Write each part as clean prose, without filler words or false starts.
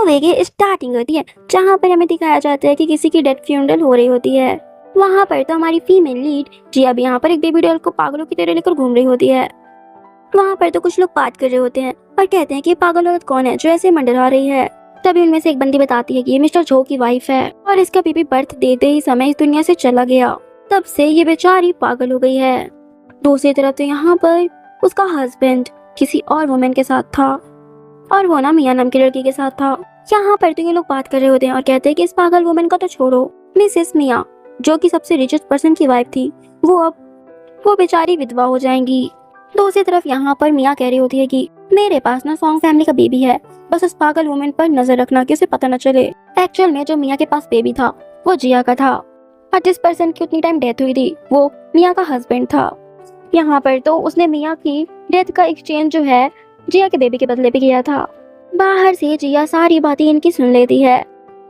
Movie की starting होती है जहाँ पर हमें दिखाया जाता है कि किसी की डेथ फ्यूनरल हो रही होती है। वहाँ पर तो हमारी फीमेल लीड जिया भी यहाँ पर एक बेबी डॉल को पागलों की तरह लेकर घूम रही होती है। वहाँ पर तो कुछ लोग बात कर रहे होते हैं और कहते हैं कि पागल औरत कौन है जो ऐसे मंडरा रही है। तभी उनमें से एक बंदी बताती है कि ये मिस्टर जो की वाइफ है और इसका बेबी बर्थ देते ही समय इस दुनिया से चला गया। तब से ये बेचारी पागल हो गई है। दूसरी तरफ तो यहाँ पर उसका हस्बैंड किसी और वुमेन के साथ था और वो ना मिया नाम की लड़की के साथ था। यहाँ पर तो ये लोग बात कर रहे होते हैं और कहते हैं कि इस पागल वुमेन का तो छोड़ो, मिसेस मिया जो कि सबसे रिचेस्ट पर्सन की वाइफ थी वो बेचारी विधवा हो जाएंगी। दूसरी तरफ यहाँ पर मिया कह रही होती है कि मेरे पास ना सॉन्ग फैमिली का बेबी है, बस उस पागल वुमेन पर नजर रखना कि उसे पता न चले। एक्चुअल में जो मिया के पास बेबी था वो जिया का था और जिस पर्सन की उतनी टाइम डेथ हुई थी वो मिया का हस्बैंड था। यहाँ पर तो उसने मिया की डेथ का एक्सचेंज जो है जिया के बेबी के बदले पे किया था। बाहर से जिया सारी बातें इनकी सुन लेती है।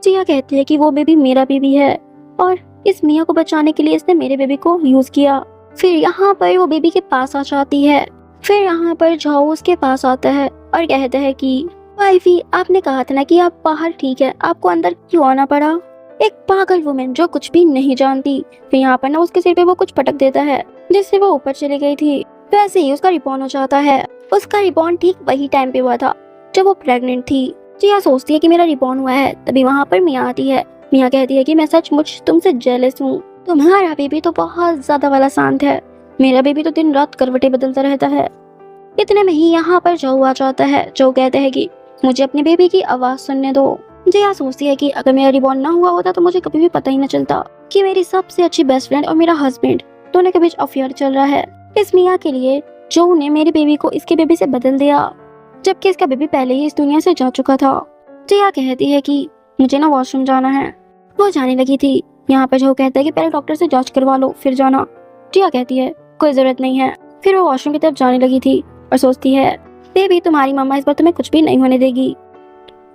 जिया कहती है कि वो बेबी मेरा बेबी है और इस मिया को बचाने के लिए इसने मेरे बेबी को यूज किया। फिर यहाँ पर वो बेबी के पास आ जाती है। फिर यहाँ पर जाओ उसके पास आता है और कहता है कि वाइफी आपने कहा था ना कि आप बाहर ठीक है, आपको अंदर क्यों आना पड़ा। एक पागल वुमेन जो कुछ भी नहीं जानती। फिर यहाँ पर ना उसके सिर पे वो कुछ पटक देता है जिससे वो ऊपर चली गई थी। वैसे ही उसका रिबॉर्न हो जाता है। उसका रिबॉर्न ठीक वही टाइम पे हुआ था जब वो प्रेग्नेंट थी। जिया सोचती है कि मेरा रिबॉर्न हुआ है। तभी वहाँ पर मिया आती है। मिया कहती है कि मैं सचमुच तुमसे जेलस हूँ, तुम्हारा बेबी तो बहुत ज्यादा वाला शांत है, मेरा बेबी तो दिन रात करवटें बदलता रहता है। इतने में ही यहाँ पर जो आ जाता है। जो कहते हैं कि मुझे अपने बेबी की आवाज सुनने दो। जिया सोचती है कि अगर मेरा रिबॉर्न ना हुआ होता तो मुझे कभी भी पता ही न चलता कि मेरी सबसे अच्छी बेस्ट फ्रेंड और मेरा हस्बैंड दोनों के बीच अफेयर चल रहा है। इस मिया के लिए जो ने मेरे बेबी को इसके बेबी से बदल दिया, जबकि इसका बेबी पहले ही इस दुनिया से जा चुका था। जिया कहती है कि मुझे ना वॉशरूम जाना है। वो जाने लगी थी। यहाँ पे जो कहता है कि पहले डॉक्टर से जांच करवा लो फिर जाना। जिया कहती है कोई जरूरत नहीं है। फिर वो वॉशरूम की तरफ जाने लगी थी और सोचती है बेबी तुम्हारी मम्मा इस बार तुम्हें कुछ भी नहीं होने देगी।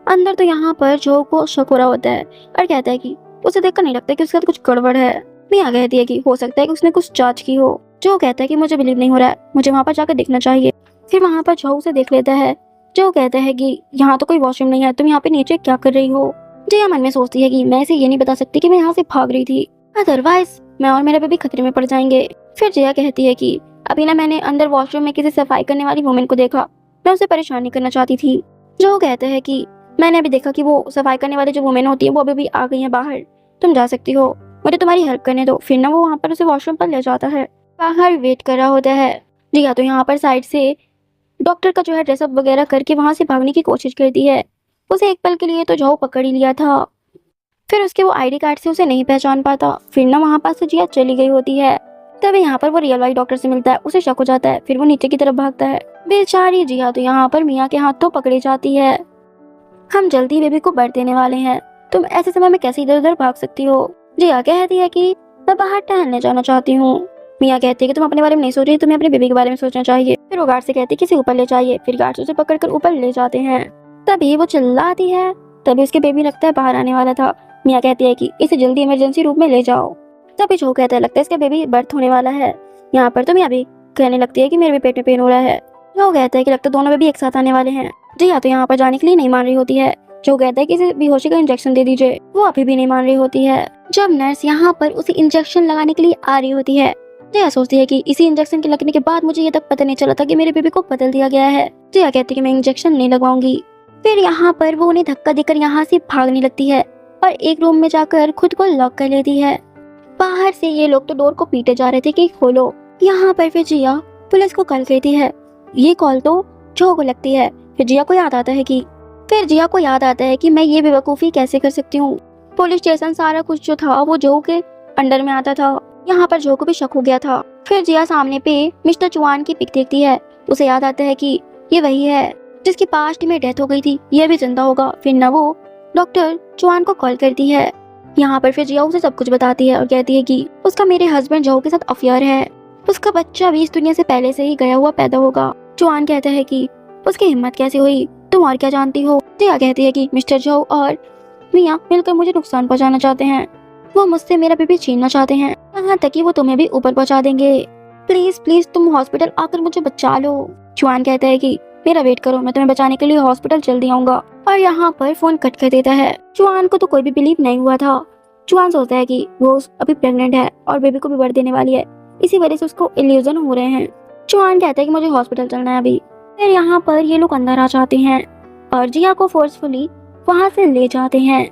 अंदर तो यहाँ पर जो को शक हो रहा होता है और कहता है कि उसे देखकर नहीं लगता कि उसके साथ कुछ गड़बड़ है। मिया कहती है कि हो सकता है कि उसने कुछ जांच की हो। जो कहता है कि मुझे बिलीव नहीं हो रहा है, मुझे वहाँ पर जाकर देखना चाहिए। फिर वहाँ पर जो उसे देख लेता है। जो कहता है कि यहाँ तो कोई वॉशरूम नहीं है, तुम यहाँ पे नीचे क्या कर रही हो। जिया मन में सोचती है कि मैं इसे ये नहीं बता सकती कि मैं यहाँ से भाग रही थी, अदरवाइज मैं और मेरा बेबी खतरे में पड़ जाएंगे। फिर जिया कहती है कि अभी ना मैंने अंदर वॉशरूम में किसी सफाई करने वाली वुमेन को देखा, मैं उसे परेशान नहीं करना चाहती थी। जो कहता है कि मैंने अभी देखा कि वो सफाई करने वाली जो वुमेन होती है वो अभी भी आ गई है बाहर, तुम जा सकती हो, मुझे तुम्हारी हेल्प करने दो। फिर ना वो वहाँ पर उसे वॉशरूम पर ले जाता है। बाहर वेट कर रहा होता है। जिया तो यहाँ पर साइड से डॉक्टर का जो है ड्रेसअप वगैरह करके वहाँ से भागने की कोशिश करती है। उसे एक पल के लिए तो जो पकड़ ही लिया था, फिर उसके वो आईडी कार्ड से उसे नहीं पहचान पाता। फिर ना वहाँ पास से जिया चली गई होती है। तभी यहाँ पर वो रियल वाइज डॉक्टर से मिलता है, उसे शक हो जाता है। फिर वो नीचे की तरफ भागता है। बेचारी जिया तो यहाँ पर मिया के हाथों पकड़ी जाती है। हम जल्दी बेबी को बर्थ देने वाले हैं, तुम ऐसे समय में कैसे इधर उधर भाग सकती हो। जिया कहती है कि मैं बाहर टहलने जाना चाहती हूँ। मिया कहती है कि तुम अपने बारे में नहीं सोच रही, तुम्हें अपने बेबी के बारे में सोचना चाहिए। फिर वो गार्ड से कहती है किसी ऊपर ले जाइए। फिर गार्ड उसे पकड़कर ऊपर ले जाते हैं। तभी वो चिल्लाती है। तभी उसके बेबी लगता है बाहर आने वाला था। मिया कहती है कि इसे जल्दी इमरजेंसी रूम में ले जाओ। तभी जो कहता है लगता है इसका बेबी बर्थ होने वाला है। यहाँ पर तो मिया भी कहने लगती है कि मेरे भी पेट में पेन हो रहा है। जो कहता है कि लगता है दोनों बेबी एक साथ आने वाले हैं। जिया तो यहाँ पर जाने के लिए नहीं मान रही होती है। जो कहता है कि इसे बेहोशी का इंजेक्शन दे दीजिए। वो अभी भी नहीं मान रही होती है। जब नर्स यहाँ पर उसे इंजेक्शन लगाने के लिए आ रही होती है, जिया सोचती है कि इसी इंजेक्शन के लगने के बाद मुझे ये तक पता नहीं चला था कि मेरे बेबी को बदल दिया गया है। जिया कहती है कि मैं इंजेक्शन नहीं लगवाऊंगी। फिर यहाँ पर वो उन्हें धक्का देकर यहाँ से भागने लगती है और एक रूम में जाकर खुद को लॉक कर लेती है। बाहर से ये लोग तो डोर को पीटे जा रहे थे कि खोलो। यहाँ पर फिर जिया पुलिस को कॉल करती है। ये कॉल तो जो को लगती है। फिर जिया को याद आता है कि मैं ये बेवकूफ़ी कैसे कर सकती हूँ। पुलिस स्टेशन सारा कुछ जो था वो जो के अंडर में आता था। यहाँ पर जो को भी शक हो गया था। फिर जिया सामने पे मिस्टर चौहान की पिक देखती है। उसे याद आता है कि ये वही है जिसकी पास्ट में डेथ हो गई थी, ये भी जिंदा होगा। फिर ना वो डॉक्टर चौहान को कॉल करती है। यहाँ पर फिर जिया उसे सब कुछ बताती है और कहती है कि उसका मेरे हस्बैंड जो के साथ अफेयर है, उसका बच्चा भी इस दुनिया से पहले से ही गया हुआ पैदा होगा। चौहान कहता है कि उसकी हिम्मत कैसे हुई, तुम और क्या जानती हो। जिया कहती है कि मिस्टर जो और मिया मिलकर मुझे नुकसान पहुंचाना चाहते हैं, वो मुझसे मेरा बेबी छीनना चाहते हैं, यहाँ तक कि वो तुम्हें भी ऊपर पहुंचा देंगे। प्लीज प्लीज तुम हॉस्पिटल आकर मुझे बचा लो। चौहान कहता है कि मेरा वेट करो, मैं तुम्हें बचाने के लिए हॉस्पिटल जल्दी आऊंगा। और यहाँ पर फोन कट कर देता है। जुआन को तो कोई भी बिलीव नहीं हुआ था। जुआन सोचता है कि वो अभी प्रेग्नेंट है और बेबी को भी बर्थ देने वाली है, इसी वजह से उसको इल्यूजन हो रहे हैं। जुआन कहता है कि मुझे हॉस्पिटल चलना है अभी। फिर यहाँ पर ये लोग अंदर आ जाते हैं और जिया को फोर्सफुली वहाँ से ले जाते हैं।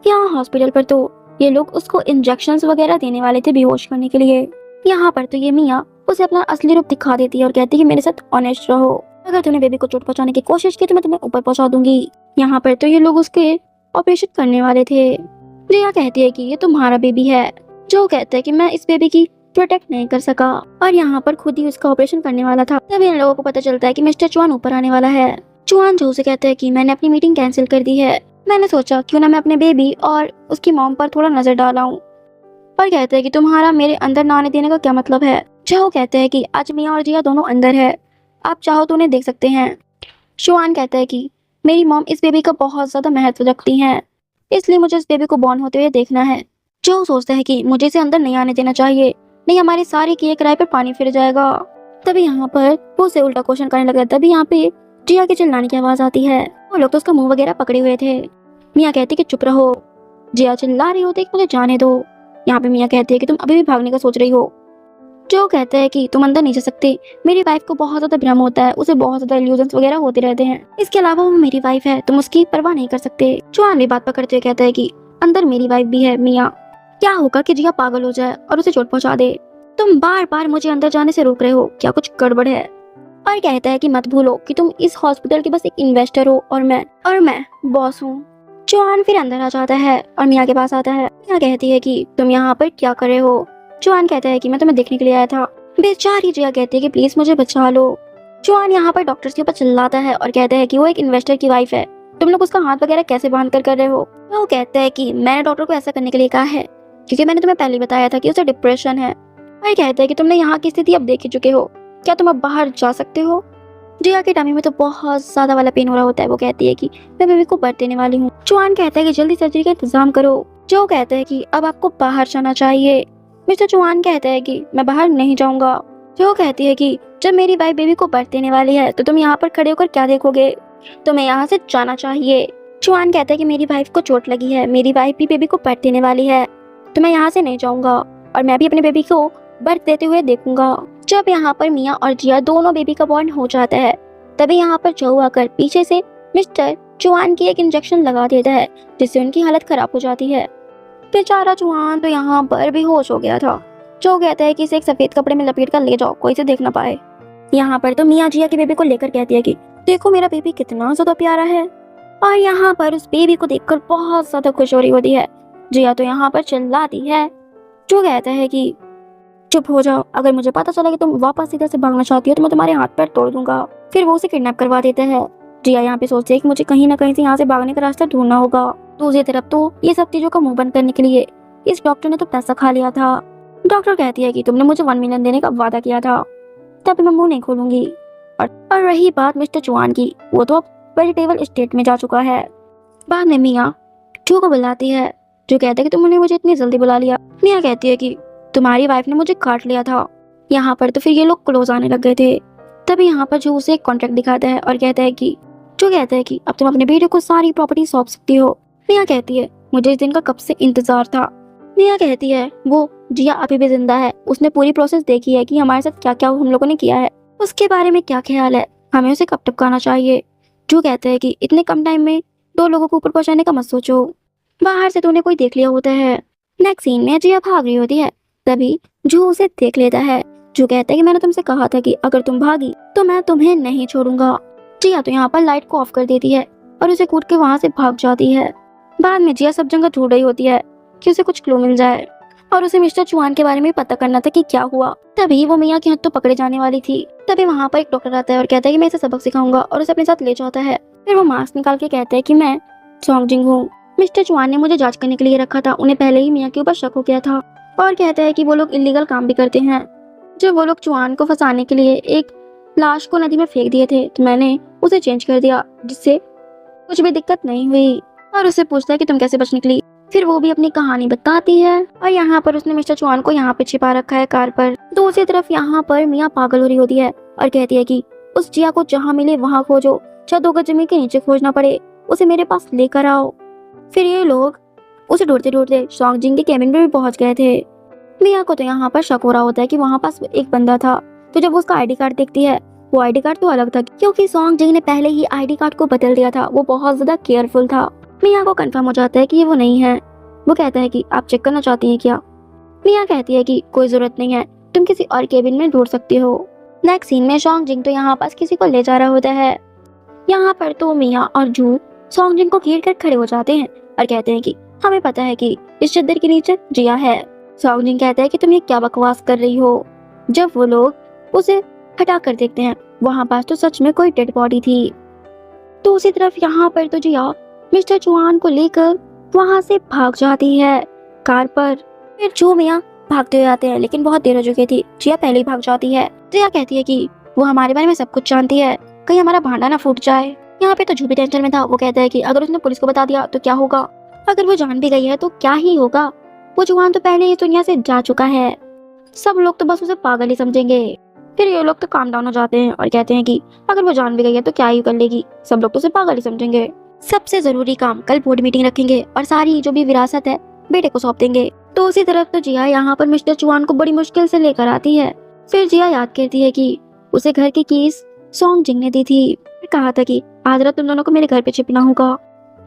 यहाँ हॉस्पिटल पर तो ये लोग उसको इंजेक्शंस वगैरह देने वाले थे बेहोश करने के लिए। यहाँ पर तो ये मियाँ उसे अपना असली रूप दिखा देती है और कहती है कि मेरे साथ ऑनेस्ट रहो, अगर तूने बेबी को चोट पहुंचाने की कोशिश की तो मैं तुम्हें ऊपर पहुंचा दूंगी। यहाँ पर तो ये लोग उसके ऑपरेशन करने वाले थे। जिया कहती है कि ये तुम्हारा बेबी है। जो कहता है कि मैं इस बेबी की प्रोटेक्ट नहीं कर सका और यहाँ पर खुद ही उसका ऑपरेशन करने वाला था। तभी इन लोगों को पता चलता है कि मिस्टर चौहान ऊपर आने वाला है। चौहान जो से कहता है कि मैंने अपनी मीटिंग कैंसिल कर दी है, मैंने सोचा क्यों ना मैं अपने बेबी और उसकी मॉम पर थोड़ा नजर डालाऊं। पर कहते हैं कि तुम्हारा मेरे अंदर ना आने देने का क्या मतलब है। जो कहते हैं कि आज मियाँ और जिया दोनों अंदर है, आप चाहो तो उन्हें देख सकते हैं। चौहान कहता है कि मेरी मॉम इस बेबी का बहुत ज्यादा महत्व रखती हैं, इसलिए मुझे इस बेबी को बॉर्न होते हुए देखना है। जो सोचता है कि मुझे इसे अंदर नहीं आने देना चाहिए, नहीं हमारे सारे किए किराए पर पानी फिर जाएगा। तभी यहाँ पर वो उसे उल्टा क्वेश्चन करने लगा। तभी यहाँ पे जिया के चिल्लाने की आवाज आती है। वो लोग तो उसका मुंह वगैरह पकड़े हुए थे। मियाँ कहती कि चुप रहो। जिया चिल्ला रही होती कि मुझे जाने दो। यहाँ पे मियाँ कहती है कि तुम अभी भी भागने का सोच रही हो। जो कहता है कि तुम अंदर नहीं जा सकते, मेरी वाइफ को बहुत ज्यादा भ्रम होता है, उसे बहुत ज्यादा इल्यूजन्स वगैरह होते रहते हैं, इसके अलावा वो मेरी वाइफ है, तुम उसकी परवाह नहीं कर सकते। चौहान भी बात पकड़ते हुए कहता है कि अंदर मेरी वाइफ भी है मियाँ, क्या होगा कि जिया पागल हो जाए और उसे चोट पहुंचा दे। तुम बार बार मुझे अंदर जाने से रोक रहे हो, क्या कुछ गड़बड़ है। और कहता है कि मत भूलो कि तुम इस हॉस्पिटल के बस एक इन्वेस्टर हो और मैं बॉस हूँ। चौहान फिर अंदर आ जाता है और मियाँ के पास आता है। मियाँ कहती है कि तुम यहाँ पर क्या कर रहे हो। चौहान कहता है कि मैं तुम्हें देखने के लिए आया था। बेचारी जिया कहती है कि प्लीज मुझे बचा लो। चौहान यहाँ पर डॉक्टर के ऊपर चिल्लाता है और कहता है कि वो एक इन्वेस्टर की वाइफ है, तुम लोग उसका हाथ वगैरह कैसे बांध कर रहे हो। वो कहता है कि मैंने डॉक्टर को ऐसा करने के लिए कहा है क्योंकि मैंने तुम्हें पहले बताया था कि उसे डिप्रेशन है। वह कहता है कि तुमने यहाँ की स्थिति अब देख ही चुके हो, क्या तुम अब बाहर जा सकते हो। जिया के टमी में तो बहुत ज्यादा वाला पेन हो रहा होता है। वो कहती है कि मैं बेबी को बर्थ देने वाली हूँ। चौहान कहता है कि जल्दी सर्जरी का इंतजाम करो। जो कहता है कि अब आपको बाहर जाना चाहिए। मिस्टर चौहान कहता है कि मैं बाहर नहीं जाऊंगा। जो कहती है कि जब मेरी वाइफ बेबी को बर्थ देने वाली है तो तुम यहाँ पर खड़े होकर क्या देखोगे, तुम्हें यहाँ से जाना चाहिए। चौहान कहता है कि मेरी वाइफ को चोट लगी है, मेरी वाइफ भी बेबी को बर्थ देने वाली है, तो मैं यहाँ से नहीं जाऊंगा और मैं भी अपने बेबी को बर्थ देते हुए देखूंगा। जब यहाँ पर मियाँ और जिया दोनों बेबी का बॉर्न हो जाता है, तभी यहाँ पर जो आकर पीछे से मिस्टर चौहान की एक इंजेक्शन लगा देता है, जिससे उनकी हालत खराब हो जाती है। बेचारा चौहान तो यहाँ पर बेहोश हो गया था। जो कहता है कि इसे एक सफेद कपड़े में लपेट कर ले जाओ, कोई इसे देख ना पाए। यहाँ पर तो मियाँ जिया के बेबी को लेकर कहती है कि देखो मेरा बेबी कितना ज्यादा प्यारा है, और यहाँ पर उस बेबी को देखकर बहुत ज्यादा खुश हो रही होती है। जिया तो यहाँ पर चिल्लाती है। जो कहता है कि चुप हो जाओ, अगर मुझे पता चला कि तुम वापस इधर से भागना चाहती हो तो मैं तुम्हारे हाथ पैर तोड़ दूंगा। फिर वो उसे किडनैप करवा देता है। जिया यहाँ पे सोचती है कि मुझे कहीं ना कहीं से यहाँ से भागने का रास्ता ढूंढना होगा। दूसरी तरफ तो ये सब चीजों का मुंह बंद करने के लिए इस डॉक्टर ने तो पैसा खा लिया था। डॉक्टर कहती है कि तुमने मुझे 1 मिलियन देने का वादा किया था, तब मैं मुंह नहीं खोलूंगी। और रही बात मिस्टर चौहान की, वो तो अब वेजिटेबल स्टेट में जा चुका है। बाद में मियाँ जो को बुलाती है। जो कहता है कि तुमने मुझे इतनी जल्दी बुला लिया। मियाँ कहती है कि तुम्हारी वाइफ ने मुझे काट लिया था। यहाँ पर तो फिर ये लोग क्लोज आने लग गए थे। तभी यहाँ पर जो उसे एक कॉन्ट्रैक्ट दिखाता है और कहता है कि अब तुम अपने बेटे को सारी प्रॉपर्टी सौंप सकती हो। मियाँ कहती है मुझे इस दिन का कब से इंतजार था। मियाँ कहती है वो जिया अभी भी जिंदा है, उसने पूरी प्रोसेस देखी है कि हमारे साथ क्या क्या हम लोगों ने किया है, उसके बारे में क्या ख्याल है, हमें उसे कब टपकाना चाहिए। जो कहता है कि इतने कम टाइम में 2 लोगों को ऊपर पहुंचाने का मत सोचो, बाहर से तूने कोई देख लिया होता है। नेक्स्ट सीन में जिया भाग रही होती है। तभी जो उसे देख लेता है। जो कहता है कि मैंने तुमसे कहा था कि अगर तुम भागी तो मैं तुम्हें नहीं छोड़ूंगा। जिया तो यहाँ पर लाइट को ऑफ कर देती है और उसे कूद के वहाँ से भाग जाती है। बाद में जिया सब जगह ढूंढ रही होती है कि उसे कुछ क्लू मिल जाए, और उसे मिस्टर चौहान के बारे में पता करना था कि क्या हुआ। तभी वो मियाँ के हाथ तो पकड़े जाने वाली थी। तभी वहाँ पर एक डॉक्टर आता है और कहता है कि मैं इसे सबक सिखाऊंगा, और उसे अपने साथ ले जाता है। फिर वो मास्क निकाल के कहता है कि मैं सॉन्गजिंग हूँ। मिस्टर चौहान ने मुझे जांच करने के लिए रखा था, उन्हें पहले ही मियाँ के ऊपर शक हो गया था। और कहता है कि वो लोग इलीगल काम भी करते हैं। जब वो लोग चौहान को फंसाने के लिए एक लाश को नदी में फेंक दिए थे तो मैंने उसे चेंज कर दिया, जिससे कुछ भी दिक्कत नहीं हुई। और उससे पूछता है कि तुम कैसे बच निकली। फिर वो भी अपनी कहानी बताती है। और यहाँ पर उसने मिस्टर चौहान को यहाँ पे छिपा रखा है कार पर। दूसरी तरफ यहाँ पर मियाँ पागल हो रही होती है और कहती है कि उस जिया को जहाँ मिले वहाँ खोजो, चाहे 2 गज जमीन के नीचे खोजना पड़े, उसे मेरे पास लेकर आओ। फिर ये लोग उसे ढूंढते ढूंढते सॉन्गजिंग के केबिन में भी पहुंच गए थे। मिया को तो यहाँ पर शक हो रहा होता है कि वहाँ पास एक बंदा था, तो जब वो उसका आईडी कार्ड देखती है, वो आईडी कार्ड तो अलग था, क्योंकि सॉन्गजिंग ने पहले ही आईडी कार्ड को बदल दिया था। वो बहुत ज्यादा केयरफुल था। मिया को कंफर्म हो जाता है कि ये वो नहीं है। वो कहता है कि आप चेक करना चाहती हैं क्या? मिया कहती है कि कोई जरूरत नहीं है, तुम किसी और केबिन में ढूंढ सकती हो। नेक्स्ट सीन में सॉन्गजिंग तो यहाँ पास किसी को ले जा रहा होता है। यहाँ पर तो मिया और जू सॉन्गजिंग को घेर कर खड़े हो जाते हैं और कहते हैं कि हमें पता है कि इस चद्दर के नीचे जिया है। सॉन्गजिंग कहता है कि तुम ये क्या बकवास कर रही हो। जब वो लोग उसे हटा कर देखते हैं, वहाँ पास तो सच में कोई डेड बॉडी थी। तो उसी तरफ यहाँ पर तो जिया मिस्टर चौहान को लेकर वहाँ से भाग जाती है कार पर। फिर जू मिया भागते हुए आते हैं, लेकिन बहुत देर हो चुकी थी। जिया पहले ही भाग जाती है। जिया कहती है कि वो हमारे बारे में सब कुछ जानती है, कहीं हमारा भांडा ना फूट जाए। यहाँ पे तो जू भी टेंशन में था। वो कहता है कि अगर उसने पुलिस को बता दिया तो क्या होगा, अगर वो जान भी गई है तो क्या ही होगा, वो चौहान तो पहले ही दुनिया से जा चुका है, सब लोग तो बस उसे पागल ही समझेंगे। फिर ये लोग तो काम डाउन हो जाते हैं और कहते हैं कि अगर वो जान भी गई है तो क्या ही कर लेगी, सब लोग तो उसे पागल ही समझेंगे। सबसे जरूरी काम, कल बोर्ड मीटिंग रखेंगे और सारी जो भी विरासत है बेटे को सौंप देंगे। तो उसी तरफ तो जिया यहाँ पर मिस्टर चौहान को बड़ी मुश्किल से लेकर आती है। फिर जिया याद करती है कि उसे घर की कीज सॉन्गजिंग ने दी थी, कहा था कि आज रात तुम दोनों को मेरे घर पे छिपना होगा।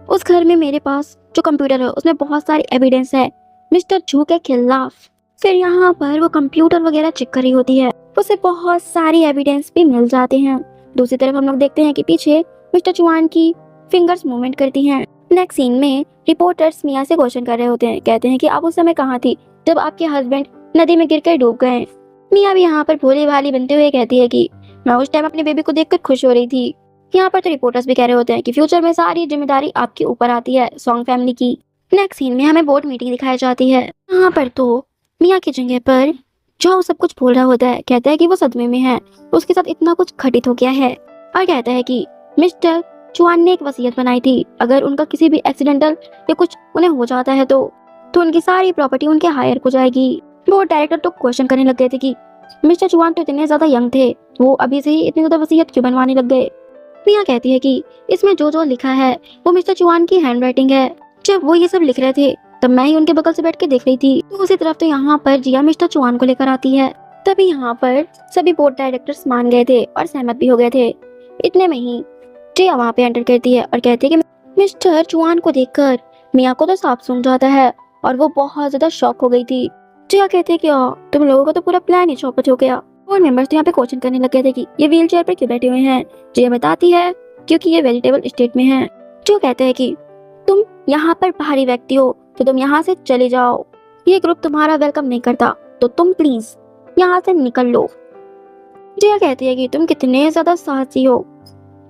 उस घर में मेरे पास जो कंप्यूटर है उसमें बहुत सारी एविडेंस है मिस्टर जू के खिलाफ। फिर यहाँ पर वो कंप्यूटर वगैरह चेक कर रही होती है, उसे बहुत सारी एविडेंस भी मिल जाते हैं। दूसरी तरफ हम लोग देखते हैं कि पीछे मिस्टर चौहान की फिंगर्स मूवमेंट करती हैं। नेक्स्ट सीन में रिपोर्टर्स मिया से क्वेश्चन कर रहे होते हैं, कहते हैं कि आप उस समय कहाँ थी जब आपके हस्बैंड नदी में गिरकर डूब गए। मिया भी यहाँ पर भोली भाली बनते हुए कहती है कि मैं उस टाइम अपने बेबी को देखकर खुश हो रही थी। यहाँ पर तो रिपोर्टर्स भी कह रहे होते हैं कि फ्यूचर में सारी जिम्मेदारी आपके ऊपर आती है सॉन्ग फैमिली की। नेक्स्ट सीन में हमें बोर्ड मीटिंग दिखाई जाती है। यहाँ पर तो मिया की जगह पर जो सब कुछ बोल रहा होता है, कहता है कि वो सदमे में है, उसके साथ इतना कुछ घटित हो गया है, और कहता है कि मिस्टर चौहान ने एक वसीयत बनाई थी, अगर उनका किसी भी एक्सीडेंटल या कुछ उन्हें हो जाता है तो उनकी सारी प्रॉपर्टी उनके हायर हो जाएगी। बोर्ड डायरेक्टर तो क्वेश्चन करने लग गए थे कि मिस्टर चौहान तो इतने ज्यादा यंग थे, वो अभी से ही इतनी ज्यादा वसीयत क्यों बनवाने लग गए। मिया कहती है कि इसमें जो जो लिखा है वो मिस्टर चौहान की हैंडराइटिंग है, जब वो ये सब लिख रहे थे तब मैं ही उनके बगल से बैठ के देख रही थी। तो उसी तरफ तो यहाँ पर जिया मिस्टर चौहान को लेकर आती है। तभी यहाँ पर सभी बोर्ड डायरेक्टर्स मान गए थे और सहमत भी हो गए थे। इतने में ही जिया वहाँ पे एंटर करती है और कहती है कि मिस्टर चौहान को देखकर मिया को तो साफ सूंघ जाता है और वो बहुत ज्यादा शॉक हो गई थी। जिया कहते हैं कि तुम लोगों का तो पूरा प्लान ही चौपट हो गया। बोर्ड मेंबर्स तो यहाँ पे क्वेश्चन करने लग गए थे कि ये व्हील चेयर पर क्यों बैठे हुए हैं। जिया बताती है क्योंकि ये वेजिटेबल स्टेट में है। जो कहते हैं कि तुम यहाँ पर बाहरी व्यक्ति हो तो तुम यहाँ से चले जाओ, ये ग्रुप तुम्हारा वेलकम नहीं करता, तो तुम प्लीज यहाँ से निकल लो। जिया कहती है कि तुम कितने ज्यादा साहसी हो,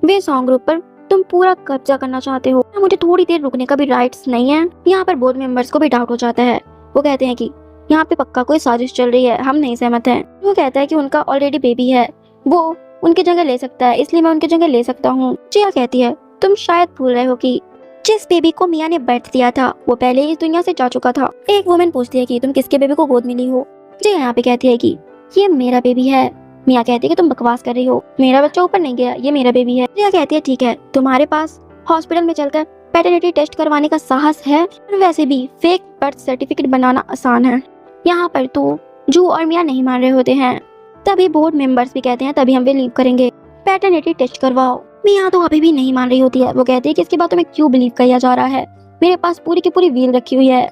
वे सॉन्ग ग्रुप पर तुम पूरा कब्जा करना चाहते हो, मुझे थोड़ी देर रुकने का भी राइट्स नहीं है। यहाँ पर बोर्ड मेंबर्स को भी डाउट हो जाता है। वो कहते हैं कि यहाँ पे पक्का कोई साजिश चल रही है, हम नहीं सहमत हैं। वो कहता है कि उनका ऑलरेडी बेबी है, वो उनकी जगह ले सकता है, इसलिए मैं उनकी जगह ले सकता हूँ। जिया कहती है तुम शायद भूल रहे हो कि जिस बेबी को मिया ने बर्थ दिया था वो पहले ही इस दुनिया से जा चुका था। एक वुमेन पूछती है कि तुम किसके बेबी को गोद मिली हो। जिया यहाँ पे कहती है कि ये मेरा बेबी है। मिया कहती है कि तुम बकवास कर रही हो, मेरा बच्चा ऊपर नहीं गया, ये मेरा बेबी है। जिया कहती है ठीक है, तुम्हारे पास हॉस्पिटल में चलकर पैटर्निटी टेस्ट करवाने का साहस है, और वैसे भी फेक बर्थ सर्टिफिकेट बनाना आसान है। यहाँ पर तो जू और मिया नहीं मान रहे होते हैं। तभी बोर्ड मेंबर्स भी कहते हैं तभी हम बिलीव करेंगे, पैटर्निटी टेस्ट करवाओ। मिया तो अभी भी नहीं मान रही होती है। वो कहती है कि इसकी बातों में क्यों बिलीव किया जा रहा है, मेरे पास पूरी की पूरी व्हील रखी हुई है।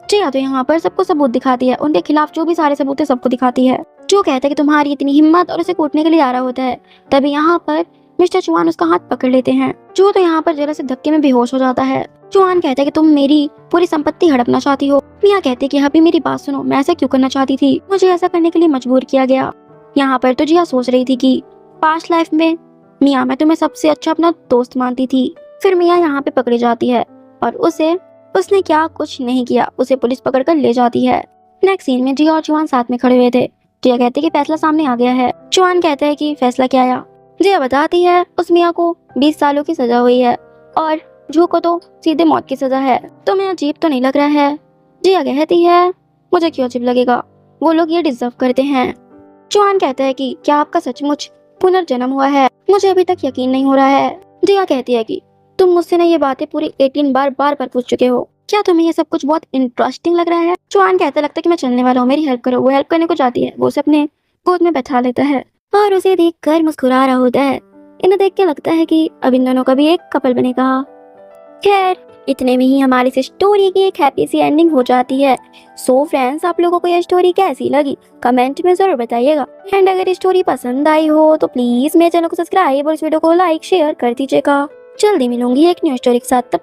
जिया तो यहाँ पर सबको सबूत दिखाती है, उनके खिलाफ जो भी सारे सबूत है सबको दिखाती है। जो कहता है कि तुम्हारी इतनी हिम्मत, और उसे कूटने के लिए आ रहा होता है। तभी यहाँ पर मिस्टर चौहान उसका हाथ पकड़ लेते हैं। जो तो यहाँ पर जरा से धक्के में बेहोश हो जाता है। चौहान कहता है कि तुम मेरी पूरी संपत्ति हड़पना चाहती हो। मिया कहती है कि अभी मेरी बात सुनो, मैं ऐसा क्यों करना चाहती थी, मुझे ऐसा करने के लिए मजबूर किया गया। यहाँ पर तो जिया सोच रही थी कि पास्ट लाइफ में मिया मैं तुम्हें सबसे अच्छा अपना दोस्त मानती थी। फिर मिया यहाँ पे पकड़ी जाती है और उसने क्या कुछ नहीं किया, उसे पुलिस पकड़ कर ले जाती है। नेक्स्ट सीन में जिया और चौहान साथ में खड़े हुए थे। जिया कहती है कि फैसला सामने आ गया है। चौहान कहता है कि फैसला क्या आया। जिया बताती है उस मिया को 20 सालों की सजा हुई है और जू को तो सीधे मौत की सजा है। तुम्हें अजीब तो नहीं लग रहा है। जिया कहती है मुझे क्यों अजीब लगेगा, वो लोग ये डिजर्व करते हैं। चौहान कहता है कि क्या आपका सचमुच पुनर्जन्म हुआ है। मुझे अभी तक यकीन नहीं हो रहा है। जिया कहती है कि तुम मुझसे ना ये बातें पूरी 18 बार बार पूछ चुके हो, क्या तुम्हें ये सब कुछ बहुत इंटरेस्टिंग लग रहा है? चौहान कहता लगता है कि मैं चलने वाला हूँ, मेरी हेल्प करो। वो हेल्प करने को जाती है, वो उसे अपने गोद में बैठा लेता है और उसे देख कर मुस्कुरा रहा होता है। इन्हें देख के लगता है कि अब इन दोनों का भी एक कपल बनेगा। खैर, इतने में ही हमारी इस स्टोरी की एक हैप्पी सी एंडिंग हो जाती है। सो फ्रेंड्स, आप लोगों को ये स्टोरी कैसी लगी कमेंट में जरूर बताइएगा। एंड अगर ये स्टोरी पसंद आई हो तो प्लीज मेरे चैनल को सब्सक्राइब और इस वीडियो को लाइक शेयर कर दीजिएगा। जल्दी मिलूंगी एक न्यू स्टोरी के साथ। तब